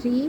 3।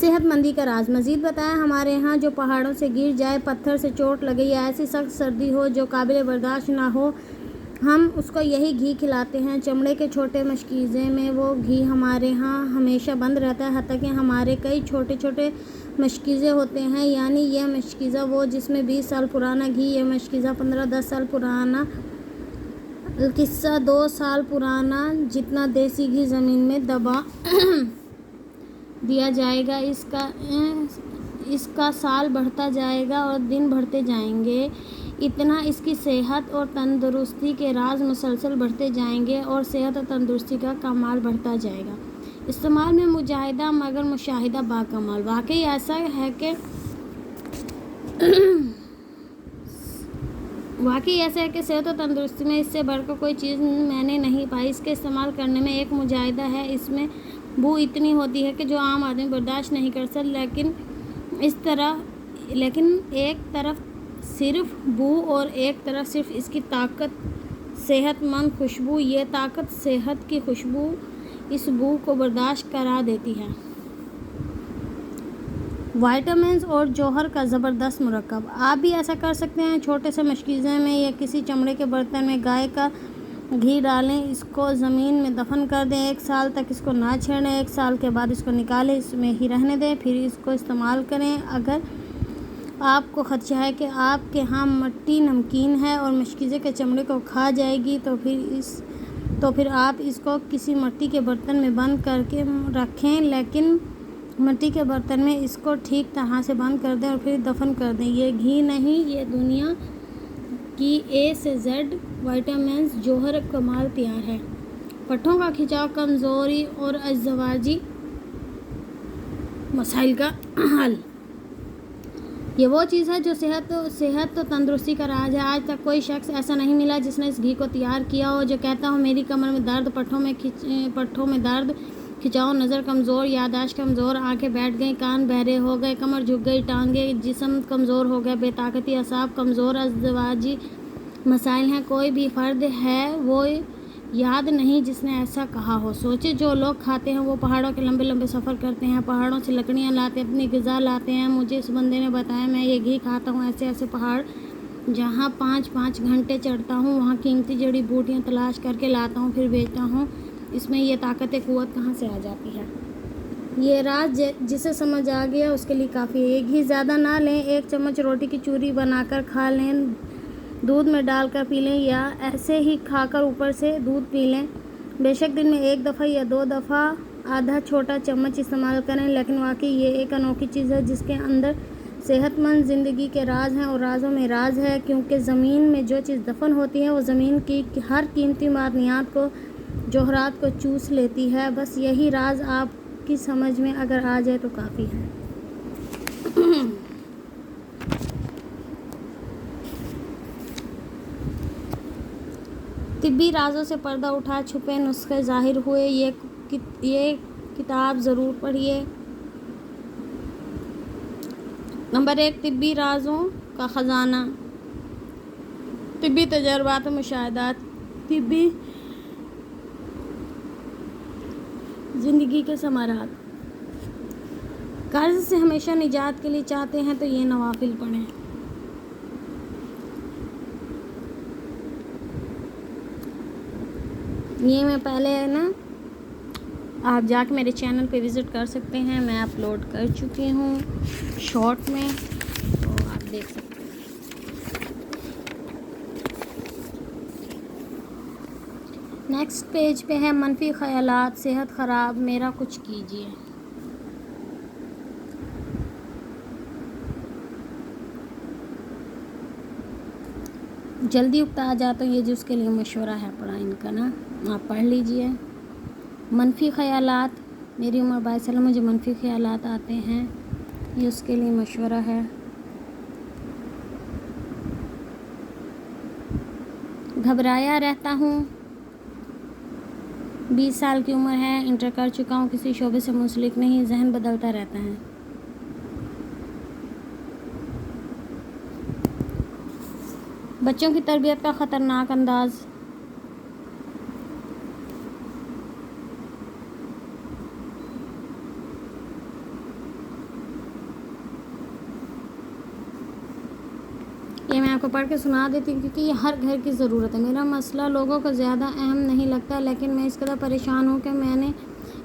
صحت مندی کا راز مزید بتایا، ہمارے ہاں جو پہاڑوں سے گر جائے، پتھر سے چوٹ لگے یا ایسی سخت سردی ہو جو قابل برداشت نہ ہو، ہم اس کو یہی گھی کھلاتے ہیں۔ چمڑے کے چھوٹے مشکیزے میں وہ گھی ہمارے ہاں ہمیشہ بند رہتا ہے، حتیٰ کہ ہمارے کئی چھوٹے چھوٹے مشکیزے ہوتے ہیں، یعنی یہ مشکیزہ وہ جس میں 20 سال پرانا گھی، یہ مشکیزہ 15-10 سال پرانا، قصہ 2 سال پرانا، جتنا دیسی گھی زمین میں دبا دیا جائے گا اس کا سال بڑھتا جائے گا اور دن بڑھتے جائیں گے، اتنا اس کی صحت اور تندرستی کے راز مسلسل بڑھتے جائیں گے اور صحت اور تندرستی کا کمال بڑھتا جائے گا۔ استعمال میں مجاہدہ مگر مشاہدہ باکمال۔ واقعی ایسا ہے کہ صحت و تندرستی میں اس سے بڑھ کر کوئی چیز میں نے نہیں پائی۔ اس کے استعمال کرنے میں ایک مجاہدہ ہے، اس میں بو اتنی ہوتی ہے کہ جو عام آدمی برداشت نہیں کر سکتا، لیکن ایک طرف صرف بو اور ایک طرف صرف اس کی طاقت، صحت مند خوشبو۔ یہ طاقت صحت کی خوشبو اس بو کو برداشت کرا دیتی ہے۔ وائٹامنز اور جوہر کا زبردست مرکب۔ آپ بھی ایسا کر سکتے ہیں، چھوٹے سے مشکیزے میں یا کسی چمڑے کے برتن میں گائے کا گھی ڈالیں، اس کو زمین میں دفن کر دیں، 1 سال تک اس کو نہ چھیڑیں، 1 سال کے بعد اس کو نکالیں، اس میں ہی رہنے دیں، پھر اس کو استعمال کریں۔ اگر آپ کو خدشہ ہے کہ آپ کے ہاں مٹی نمکین ہے اور مشکیزے کے چمڑے کو کھا جائے گی تو پھر آپ اس کو کسی مٹی کے برتن میں بند کر کے رکھیں، لیکن مٹی کے برتن میں اس کو ٹھیک طرح سے بند کر دیں اور پھر دفن کر دیں۔ یہ گھی نہیں، یہ دنیا کی A سے Z وائٹامنز جوہر کمال تیار ہے۔ پٹھوں کا کھچاؤ، کمزوری اور ازدواجی مسائل کا حل۔ یہ وہ چیز ہے جو صحت و تندرستی کا راز ہے۔ آج تک کوئی شخص ایسا نہیں ملا جس نے اس گھی کو تیار کیا ہو، جو کہتا ہو میری کمر میں درد، پٹھوں میں درد، کھچاؤ، نظر کمزور، یادداشت کمزور، آنکھیں بیٹھ گئیں، کان بہرے ہو گئے، کمر جھک گئی، ٹانگیں، جسم کمزور ہو گیا، بے طاقتی، اعصاب کمزور، ازدواجی مسائل ہیں۔ کوئی بھی فرد ہے وہ یاد نہیں جس نے ایسا کہا ہو۔ سوچیں، جو لوگ کھاتے ہیں وہ پہاڑوں کے لمبے لمبے سفر کرتے ہیں، پہاڑوں سے لکڑیاں لاتے ہیں، اپنی غذا لاتے ہیں۔ مجھے اس بندے نے بتایا، میں یہ گھی کھاتا ہوں، ایسے ایسے پہاڑ جہاں 5-5 گھنٹے چڑھتا ہوں، وہاں قیمتی جڑی بوٹیاں تلاش کر کے لاتا ہوں، پھر بیچتا ہوں۔ اس میں یہ طاقت قوت کہاں سے آ جاتی ہے؟ یہ راز جسے سمجھ آ گیا اس کے لیے کافی ہے۔ یہ گھی زیادہ نہ لیں، 1 چمچ روٹی کی چوری بنا کر کھا لیں، دودھ میں ڈال کر پی لیں یا ایسے ہی کھا کر اوپر سے دودھ پی لیں۔ بے شک دن میں 1 دفعہ یا 2 دفعہ آدھا چھوٹا چمچ استعمال کریں، لیکن واقعی یہ ایک انوکھی چیز ہے جس کے اندر صحت مند زندگی کے راز ہیں، اور رازوں میں راز ہے، کیونکہ زمین میں جو چیز دفن ہوتی ہے وہ زمین کی ہر قیمتی معدنیات کو، جوہرات کو چوس لیتی ہے۔ بس یہی راز آپ کی سمجھ میں اگر آ جائے تو کافی ہے۔ طبی رازوں سے پردہ اٹھا، چھپے نسخے ظاہر ہوئے۔ یہ کتاب ضرور پڑھیے۔ نمبر 1، طبی رازوں کا خزانہ، طبی تجربات و مشاہدات، طبی زندگی کے ثمرات۔ قرض سے ہمیشہ نجات کے لیے چاہتے ہیں تو یہ نوافل پڑھیں۔ یہ میں پہلے ہے نا، آپ جا کے میرے چینل پہ وزٹ کر سکتے ہیں، میں اپلوڈ کر چکی ہوں شارٹ میں، تو آپ دیکھ سکتے ہیں۔ نیکسٹ پیج پہ ہے منفی خیالات، صحت خراب، میرا کچھ کیجیے۔ جلدی اکتا جاتا ہوں، یہ جو اس کے لیے مشورہ ہے پڑھا ان کا نا، آپ پڑھ لیجئے۔ منفی خیالات، میری عمر 22 سال، مجھے منفی خیالات آتے ہیں، یہ اس کے لیے مشورہ ہے۔ گھبرایا رہتا ہوں، 20 سال کی عمر ہے، انٹر کر چکا ہوں، کسی شعبے سے منسلک نہیں، ذہن بدلتا رہتا ہے۔ بچوں کی تربیت کا خطرناک انداز، یہ میں آپ کو پڑھ کے سنا دیتی ہوں کیونکہ یہ ہر گھر کی ضرورت ہے۔ میرا مسئلہ لوگوں کو زیادہ اہم نہیں لگتا، لیکن میں اس قدر پریشان ہوں کہ میں نے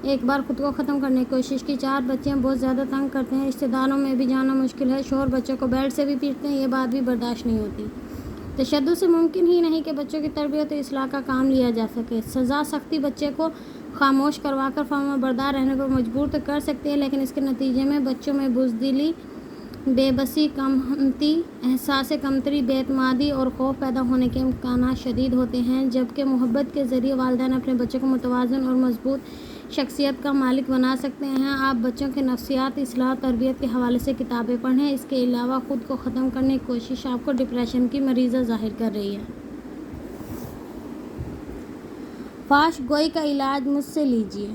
ایک بار خود کو ختم کرنے کی کوشش کی۔ 4 بچے بہت زیادہ تنگ کرتے ہیں، رشتہ داروں میں بھی جانا مشکل ہے، شوہر بچوں کو بیلٹ سے بھی پیٹتے ہیں، یہ بات بھی برداشت نہیں ہوتی۔ تشدد سے ممکن ہی نہیں کہ بچوں کی تربیت و اصلاح کا کام لیا جا سکے۔ سزا سختی بچے کو خاموش کروا کر فرما بردار رہنے پر مجبور تو کر سکتی ہے، لیکن اس کے نتیجے میں بچوں میں بزدلی، بے بسی، کم ہمتی، احساس کمتری، بے اعتمادی اور خوف پیدا ہونے کے امکانات شدید ہوتے ہیں، جبکہ محبت کے ذریعے والدین اپنے بچوں کو متوازن اور مضبوط شخصیت کا مالک بنا سکتے ہیں۔ آپ بچوں کے نفسیات اصلاح و تربیت کے حوالے سے کتابیں پڑھیں۔ اس کے علاوہ خود کو ختم کرنے کی کوشش آپ کو ڈپریشن کی مریضہ ظاہر کر رہی ہے۔ فحش گوئی کا علاج مجھ سے لیجیے۔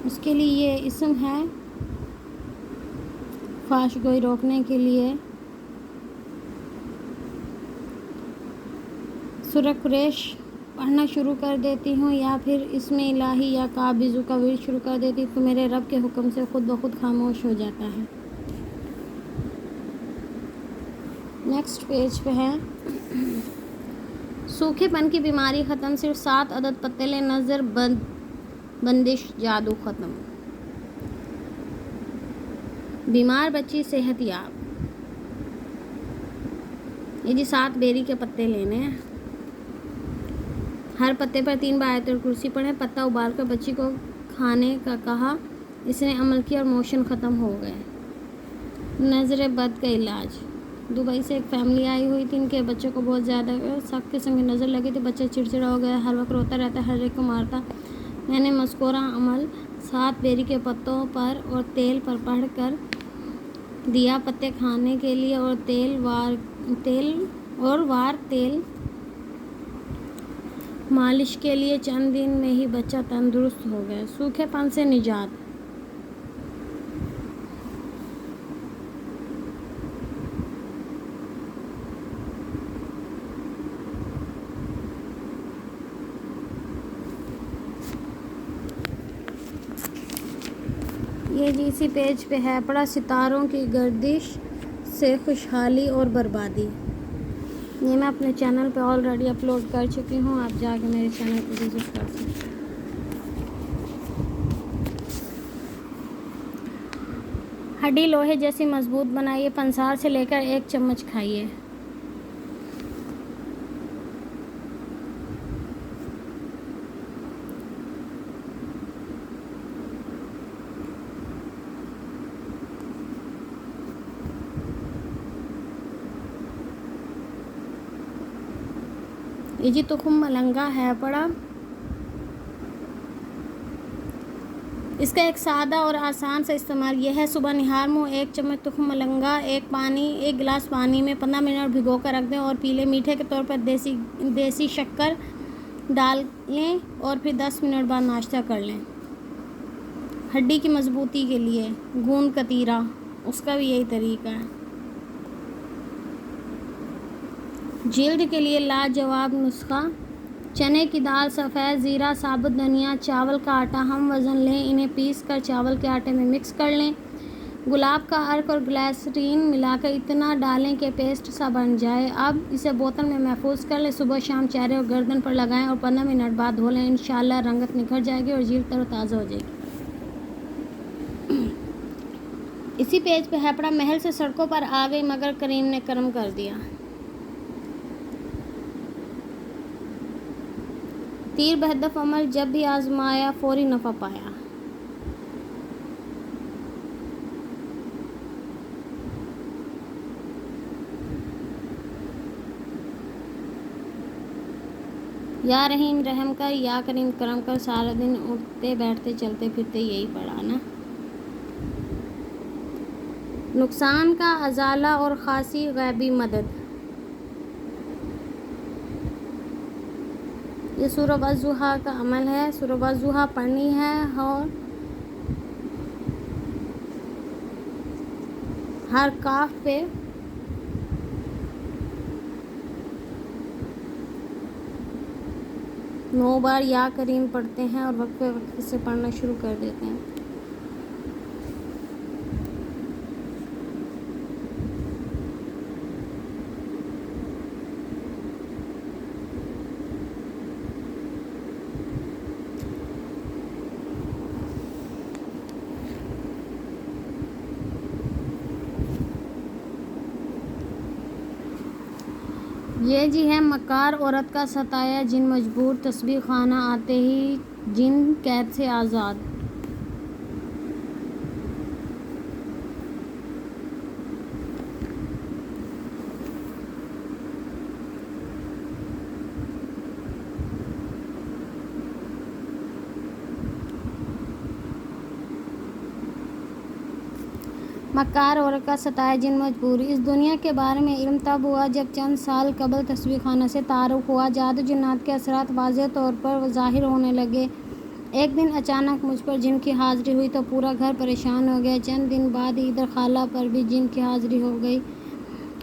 اس کے لیے یہ اسم ہے فحش گوئی روکنے کے لیے سورہ قریش پڑھنا شروع کر دیتی ہوں، یا پھر اسم الہی یا قابضو کا ورد شروع کر دیتی ہوں، تو میرے رب کے حکم سے خود بخود خاموش ہو جاتا ہے۔ نیکسٹ پیج پہ ہے سوکھے پن کی بیماری ختم، صرف 7 عدد پتلے نظر بندش جادو ختم، بیمار بچی صحت یاب۔ یہ جی 7 بیری کے پتے لینے ہیں، ہر پتے پر 3 بار آیت الکرسی پڑھیں، پتا ابال کر بچی کو کھانے کا کہا، اس نے عمل کیا اور موشن ختم ہو گئے۔ نظر بد کا علاج، دبئی سے ایک فیملی آئی ہوئی تھی، ان کے بچوں کو بہت زیادہ سخت قسم کی نظر لگی تھی، بچہ چڑچڑا ہو گیا، ہر وقت روتا رہتا، ہر ایک کو مارتا۔ میں نے مذکورہ عمل 7 بیری کے پتوں پر اور تیل پر پڑھ کر دیا، پتے کھانے کے لیے اور وار تیل مالش کے لیے۔ چند دن میں ہی بچہ تندرست ہو گیا۔ سوکھے پن سے نجات، یہ جی اسی پیج پہ ہے پڑا ستاروں کی گردش سے خوشحالی اور بربادی۔ یہ میں اپنے چینل پہ آلریڈی اپلوڈ کر چکی ہوں، آپ جا کے میرے چینل پہ وزٹ کر سکتے ہیں۔ ہڈی لوہے جیسی مضبوط بنائیے، پنسار سے لے کر 1 چمچ کھائیے۔ یہ جی تخم ملنگا ہے پڑا، اس کا ایک سادہ اور آسان سا استعمال یہ ہے، صبح نہار منہ 1 چمچ تخم ملنگا 1 گلاس پانی میں 15 منٹ بھگو کر رکھ دیں اور پی لیں۔ میٹھے کے طور پر دیسی شکر ڈال لیں اور پھر 10 منٹ بعد ناشتہ کر لیں۔ ہڈی کی مضبوطی کے لیے گوند کتیرا، اس کا بھی یہی طریقہ ہے۔ جلد کے لیے لاجواب نسخہ، چنے کی دال، سفید زیرہ، ثابت دھنیا، چاول کا آٹا ہم وزن لیں، انہیں پیس کر چاول کے آٹے میں مکس کر لیں۔ گلاب کا عرق اور گلیسرین ملا کر اتنا ڈالیں کہ پیسٹ سا بن جائے۔ اب اسے بوتل میں محفوظ کر لیں، صبح شام چہرے اور گردن پر لگائیں اور 15 منٹ بعد دھو لیں۔ انشاءاللہ رنگت نکھر جائے گی اور جلد تر و تازہ ہو جائے گی۔ اسی پیج پہ ہے پڑا محل سے سڑکوں پر آ گئی مگر کریم نے کرم کر دیا۔ تیر بہدف عمل، جب بھی آزمایا فوری نفع پایا۔ یا رحیم رحم کر، یا کریم کرم کر، سارا دن اٹھتے بیٹھتے چلتے پھرتے یہی پڑا نا۔ نقصان کا ازالہ اور خاصی غیبی مدد، یہ سورہ والضحیٰ کا عمل ہے۔ سورہ والضحیٰ پڑھنی ہے اور ہر کاف پہ نو بار یا کریم پڑھتے ہیں اور وقفے وقفے سے پڑھنا شروع کر دیتے ہیں۔ یہ جی ہے مکار عورت کا ستایا جن مجبور، تسبیح خانہ آتے ہی جن قید سے آزاد۔ مکار عورت کا ستایا جن مجبور۔ اس دنیا کے بارے میں علم تب ہوا جب چند سال قبل تسبیح خانہ سے تعارف ہوا۔ جادو جنات کے اثرات واضح طور پر ظاہر ہونے لگے۔ ایک دن اچانک مجھ پر جن کی حاضری ہوئی تو پورا گھر پریشان ہو گیا۔ چند دن بعد ادھر خالہ پر بھی جن کی حاضری ہو گئی۔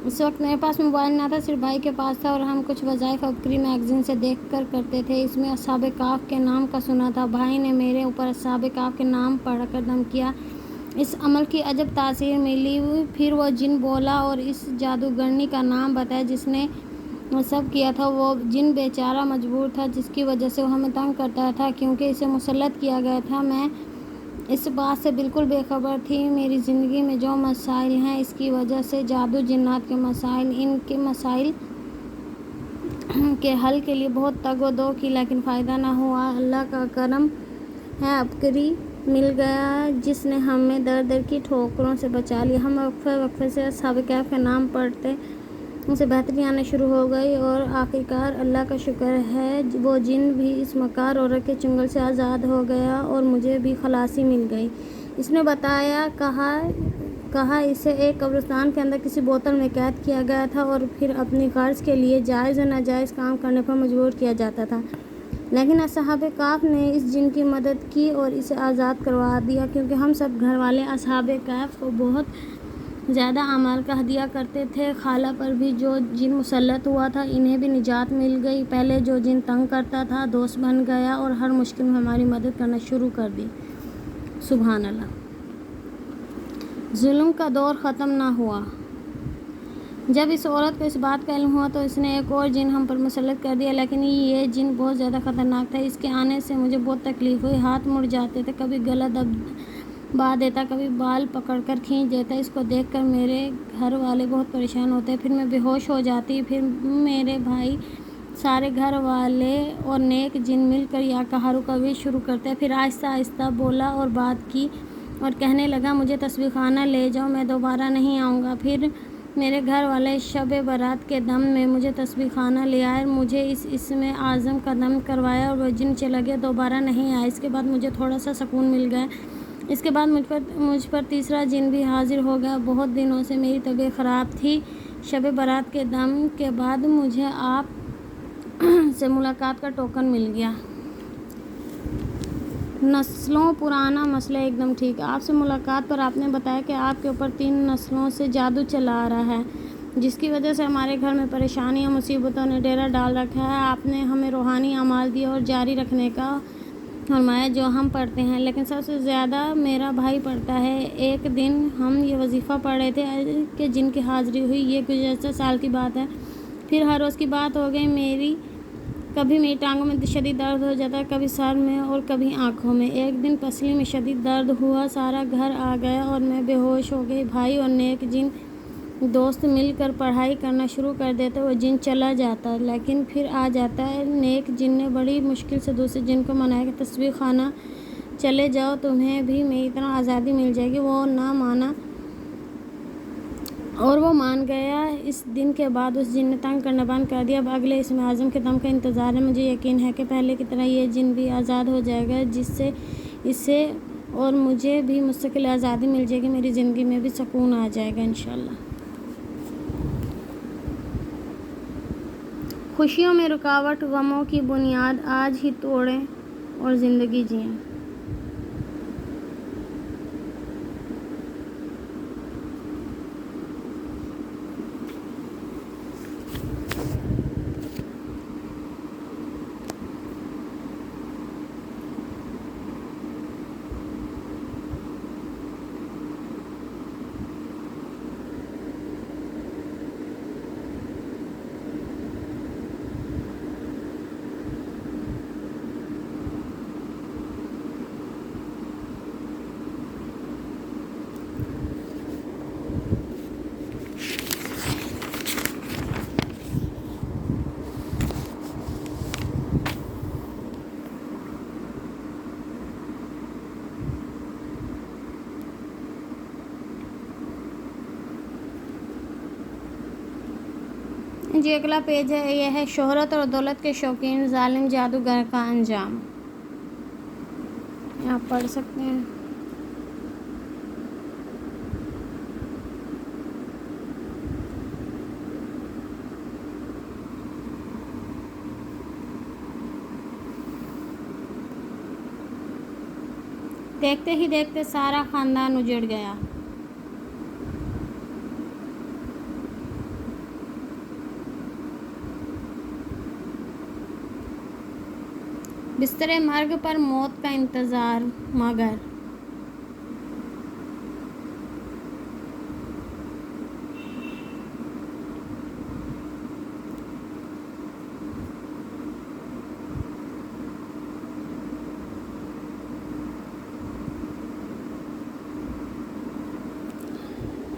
اس وقت میرے پاس موبائل نہ تھا، صرف بھائی کے پاس تھا اور ہم کچھ وظائف عبقری میگزین سے دیکھ کر کرتے تھے۔ اس میں اصحاب کہف کے نام کا سنا تھا۔ بھائی نے میرے اوپر اصحاب کہف کے نام پڑھ کر دم کیا۔ اس عمل کی عجب تاثیر ملی۔ پھر وہ جن بولا اور اس جادوگرنی کا نام بتایا جس نے سب کیا تھا۔ وہ جن بیچارہ مجبور تھا، جس کی وجہ سے وہ ہمیں تنگ کرتا تھا کیونکہ اسے مسلط کیا گیا تھا۔ میں اس بات سے بالکل بے خبر تھی۔ میری زندگی میں جو مسائل ہیں اس کی وجہ سے جادو جنات کے مسائل، ان کے مسائل کے حل کے لیے بہت تگ و دو کی لیکن فائدہ نہ ہوا۔ اللہ کا کرم ہے، عبقری مل گیا جس نے ہمیں در در کی ٹھوکروں سے بچا لیا۔ ہم وقفے وقفے سے اصحاب کہف کے نام پڑھتے، ان سے بہتری آنا شروع ہو گئی اور آخرکار اللہ کا شکر ہے وہ جن بھی اس مکار عورت کے چنگل سے آزاد ہو گیا اور مجھے بھی خلاصی مل گئی۔ اس نے بتایا، کہا اسے ایک قبرستان کے اندر کسی بوتل میں قید کیا گیا تھا اور پھر اپنی غرض کے لیے جائز و ناجائز کام کرنے پر مجبور کیا جاتا تھا، لیکن اصحاب کہف نے اس جن کی مدد کی اور اسے آزاد کروا دیا کیونکہ ہم سب گھر والے اصحاب کہف کو بہت زیادہ اعمال کا ہدیہ کرتے تھے۔ خالہ پر بھی جو جن مسلط ہوا تھا انہیں بھی نجات مل گئی۔ پہلے جو جن تنگ کرتا تھا دوست بن گیا اور ہر مشکل میں ہماری مدد کرنا شروع کر دی۔ سبحان اللہ۔ ظلم کا دور ختم نہ ہوا۔ جب اس عورت کو اس بات کا علم ہوا تو اس نے ایک اور جن ہم پر مسلط کر دیا، لیکن یہ جن بہت زیادہ خطرناک تھا۔ اس کے آنے سے مجھے بہت تکلیف ہوئی۔ ہاتھ مڑ جاتے تھے، کبھی گلا دبا دیتا، کبھی بال پکڑ کر کھینچ دیتا۔ اس کو دیکھ کر میرے گھر والے بہت پریشان ہوتے، پھر میں بے ہوش ہو جاتی۔ پھر میرے بھائی، سارے گھر والے اور نیک جن مل کر یا کا ہاروکاوی شروع کرتے۔ پھر آہستہ آہستہ بولا اور بات کی اور کہنے لگا، مجھے تسبیح خانہ لے جاؤ، میں دوبارہ نہیں آؤں گا۔ پھر میرے گھر والے شب برات کے دم میں مجھے تسبیح خانہ لے آئے، مجھے اس اسم اعظم کا دم کروایا اور وہ جن چلا گیا، دوبارہ نہیں آیا۔ اس کے بعد مجھے تھوڑا سا سکون مل گیا۔ اس کے بعد مجھ پر تیسرا جن بھی حاضر ہو گیا۔ بہت دنوں سے میری طبیعت خراب تھی۔ شب برات کے دم کے بعد مجھے آپ سے ملاقات کا ٹوکن مل گیا۔ نسلوں پرانا مسئلہ ایک دم ٹھیک۔ آپ سے ملاقات پر آپ نے بتایا کہ آپ کے اوپر 3 نسلوں سے جادو چلا آ رہا ہے جس کی وجہ سے ہمارے گھر میں پریشانیوں مصیبتوں نے ڈیرا ڈال رکھا ہے۔ آپ نے ہمیں روحانی اعمال دیے اور جاری رکھنے کا فرمایا جو ہم پڑھتے ہیں، لیکن سب سے زیادہ میرا بھائی پڑھتا ہے۔ ایک دن ہم یہ وظیفہ پڑھ رہے تھے کہ جن کی حاضری ہوئی، یہ گزشتہ سال کی بات ہے۔ پھر ہر روز کی بات ہو گئی۔ کبھی میری ٹانگوں میں شدید درد ہو جاتا، کبھی سر میں اور کبھی آنکھوں میں۔ ایک دن پسلی میں شدید درد ہوا، سارا گھر آ گیا اور میں بے ہوش ہو گئی۔ بھائی اور نیک جن دوست مل کر پڑھائی کرنا شروع کر دیتے، وہ جن چلا جاتا لیکن پھر آ جاتا ہے۔ نیک جن نے بڑی مشکل سے دوسرے جن کو منایا کہ تسبیح خانہ چلے جاؤ، تمہیں بھی میری طرح آزادی مل جائے گی۔ وہ نہ مانا اور وہ مان گیا۔ اس دن کے بعد اس جن نے تنگ کرنا بند کر دیا۔ اب اگلے اسم اعظم کے دم کا انتظار ہے۔ مجھے یقین ہے کہ پہلے کی طرح یہ جن بھی آزاد ہو جائے گا، جس سے اسے اور مجھے بھی مستقل آزادی مل جائے گی۔ میری زندگی میں بھی سکون آ جائے گا انشاءاللہ۔ خوشیوں میں رکاوٹ، غموں کی بنیاد آج ہی توڑیں اور زندگی جئیں۔ جی اگلا پیج ہے، یہ ہے شہرت اور دولت کے شوقین ظالم جادوگر کا انجام. آپ پڑھ سکتے ہیں. دیکھتے ہی دیکھتے سارا خاندان اجڑ گیا. بستر مرگ پر موت کا انتظار، مگر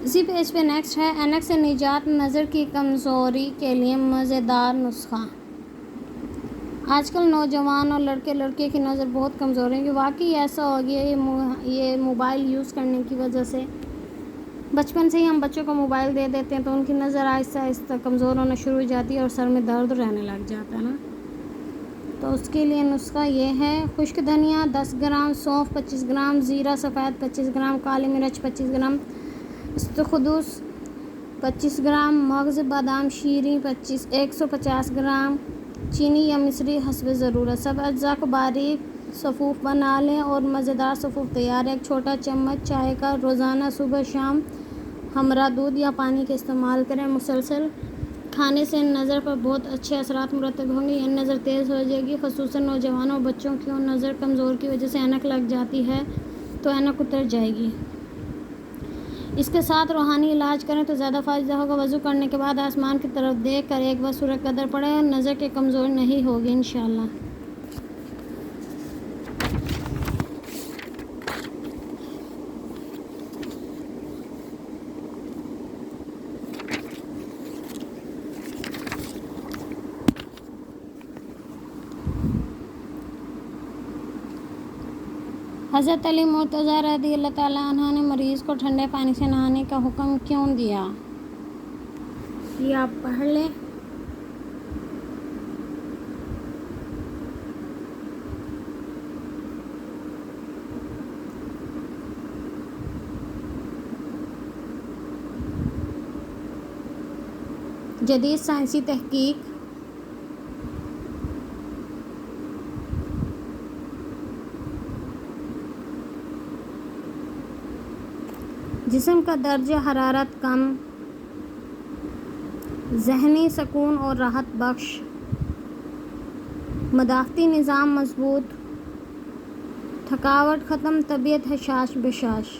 اسی پیج پہ نیکسٹ ہے، اینک سے نجات، نظر کی کمزوری کے لیے مزیدار نسخہ. آج کل نوجوان اور لڑکے لڑکیوں کی نظر بہت کمزور ہے. یہ واقعی ایسا ہو گیا یہ موبائل یوز کرنے کی وجہ سے. بچپن سے ہی ہم بچوں کو موبائل دے دیتے ہیں تو ان کی نظر آہستہ آہستہ کمزور ہونا شروع ہو جاتی ہے اور سر میں درد رہنے لگ جاتا ہے نا. تو اس کے لیے نسخہ یہ ہے، خشک دھنیا 10 گرام، سونف 25 گرام، زیرہ سفید 25 گرام، کالی مرچ 25 گرام، استخدوس 25 گرام، مغز بادام شیریں 150 گرام، چینی یا مصری حسب ضرورت. سب اجزاء کو باریک صفوف بنا لیں اور مزیدار صفوف تیار ہے. ایک چھوٹا چمچ چائے کا روزانہ صبح شام ہمراہ دودھ یا پانی کا استعمال کریں. مسلسل کھانے سے نظر پر بہت اچھے اثرات مرتب ہوں گے. یہ نظر تیز ہو جائے گی، خصوصاً نوجوانوں اور بچوں کی نظر کمزور کی وجہ سے اینک لگ جاتی ہے تو اینک اتر جائے گی. اس کے ساتھ روحانی علاج کریں تو زیادہ فائدہ ہوگا. وضو کرنے کے بعد آسمان کی طرف دیکھ کر ایک بار سورہ قدر پڑھیں اور نظر کی کمزوری نہیں ہوگی انشاءاللہ. حضرت علی مرتضیٰ رضی اللہ تعالیٰ عنہ نے مریض کو ٹھنڈے پانی سے نہانے کا حکم کیوں دیا؟ یہ آپ پڑھ لیں. جدید سائنسی تحقیق جسم کا درجہ حرارت کم، ذہنی سکون اور راحت بخش، مدافعتی نظام مضبوط، تھکاوٹ ختم، طبیعت حشاش بشاش،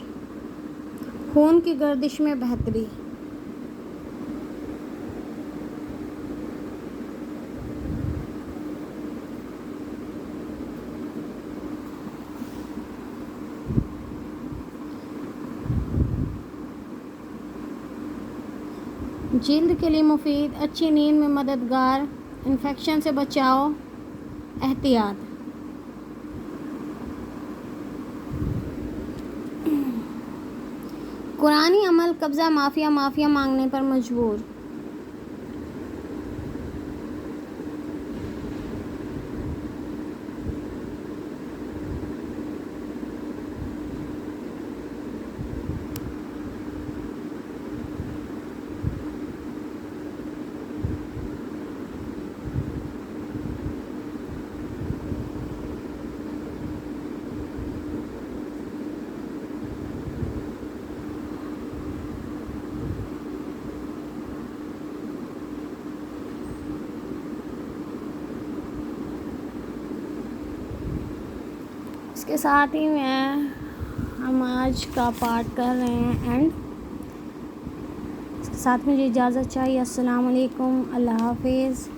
خون کی گردش میں بہتری. جلد کے لیے مفید، اچھی نیند میں مددگار، انفیکشن سے بچاؤ، احتیاط. قرآنی عمل قبضہ معافیہ مانگنے پر مجبور. اس کے ساتھ ہی ہم آج کا پارٹ کر رہے ہیں اینڈ. اس کے ساتھ مجھے اجازت چاہیے. السلام علیکم، اللہ حافظ.